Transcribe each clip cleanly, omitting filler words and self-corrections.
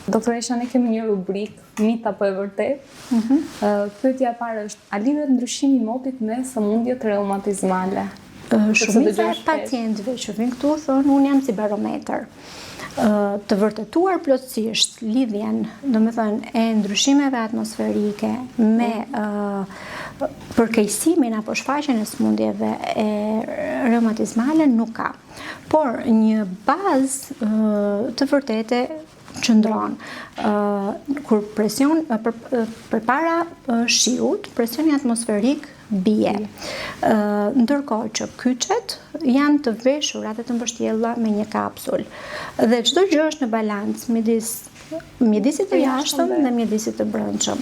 Doktoresha, ne kemi një rubrikë, mit apo e vërtet. Pyetja e parë është, a lidhet ndryshimi i motit me sëmundjet reumatizmale? Shumica e pacientëve që vinë këtu thonë, unë jam si barometër. Të vërtetuar plotësisht lidhjen, domethënë, e ndryshimeve atmosferike me përkeqësimin apo shfaqjen e sëmundjeve e reumatizmale nuk ka. Por një bazë të vërtetë qëndron. Kur presion përpara shiut, presioni atmosferik bie. Ndërkohë që kyçet janë të veshura dhe të mbështjella me një kapsul. Dhe çdo gjë është në balancë midis mjedisit të jashtëm dhe mjedisit të brendshëm.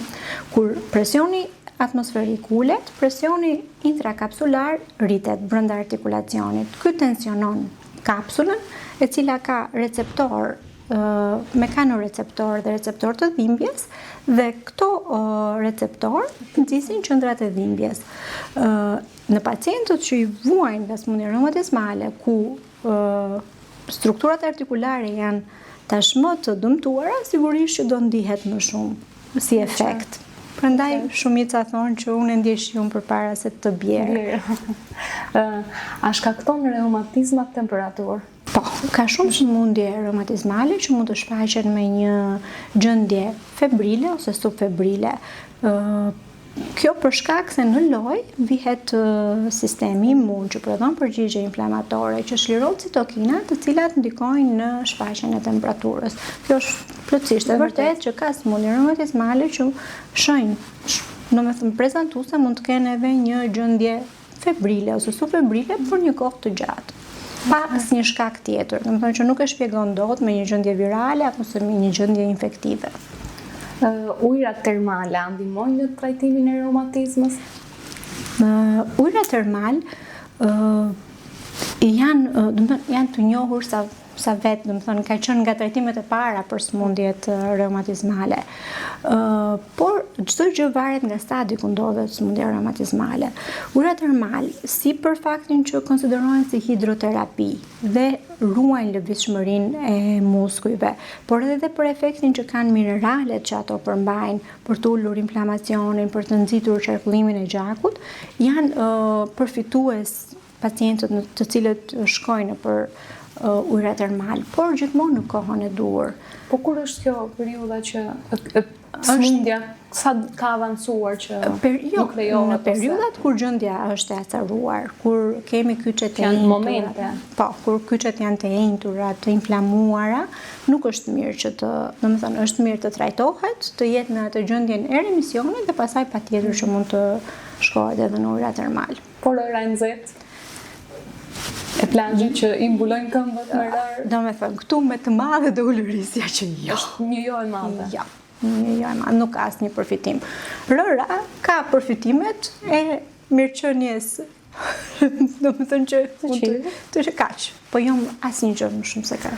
Kur presioni atmosferik ulet, presioni intrakapsular rritet brenda artikulacionit. Ky tensionon kapsulën, e cila ka receptor, mekanoreceptor dhe receptor të dhimbjes, dhe këto receptor nxisin qendrat e dhimbjes. Në pacientët që i vuajnë nga sëmundja reumatizmale, ku strukturat artikulare janë tashmë të dëmtuara, sigurisht që do ndihet më shumë si efekt. Prandaj shumica thonë që unë ndjej shiun përpara se të bjerë. A shkakton reumatizmat temperaturë? Po, ka shumë sëmundje reumatizmale që mund të shfaqen me një gjendje febrile ose subfebrile. Kjo për shkak se në lojë vihet sistemi imun që prodhon përgjigje inflamatore që shliron citokina, të cilat ndikojnë në shfaqjen e temperaturës. Kjo është plotësisht e vërtetë që ka sëmundje reumatizmale që shojnë, domethënë prezantuese mund të kenë edhe një gjendje febrile ose subfebrile për një kohë të gjatë, pa asnjë shkak tjetër, domethënë që nuk e shpjegon dot me një gjendje virale apo me një gjendje infektive. Ujërat termale ndihmojnë në trajtimin e reumatizmës? Ujërat termal janë të njohur sa vetë, domethënë ka qenë nga trajtimet e para për sëmundjet reumatizmale. Por çdo gjë varet nga stadi ku ndodhet sëmundja reumatizmale. Ujërat termal, si për faktin që konsiderohen si hidroterapi dhe ruajnë lëvizshmërinë e muskujve, por edhe për efektin që kanë mineralet që ato përmbajnë për të ulur inflamacionin, për të nxitur qarkullimin e gjakut, janë përfitues pacientët të cilët shkojnë për ujëra termal, por gjithmonë në kohën e duhur. Po kur është kjo periudha që sëmundja sa ka avancuar që nuk lejohet? Në periudat kur gjendja është e acaruar, kur kemi kyçet e janë momente. Po, kur kyçet janë të enjtura, të inflamuara, nuk është mirë që domethënë është mirë të trajtohet, të jetë në atë gjendjen e remisionit dhe pastaj patjetër që mund të shkohet edhe në ujëra termal. Por ora e nxehtë e plazhit që i mbulojnë këmbët me rër. Domethënë këtu me të madhe do ulërisja që jo. Është një jo e madhe. Jo, një jo e madhe, nuk ka asnjë përfitim. Rëra ka përfitimet e mirëqenies. Domethënë që mund të kaq, po jo asnjë gjë më shumë se kaq.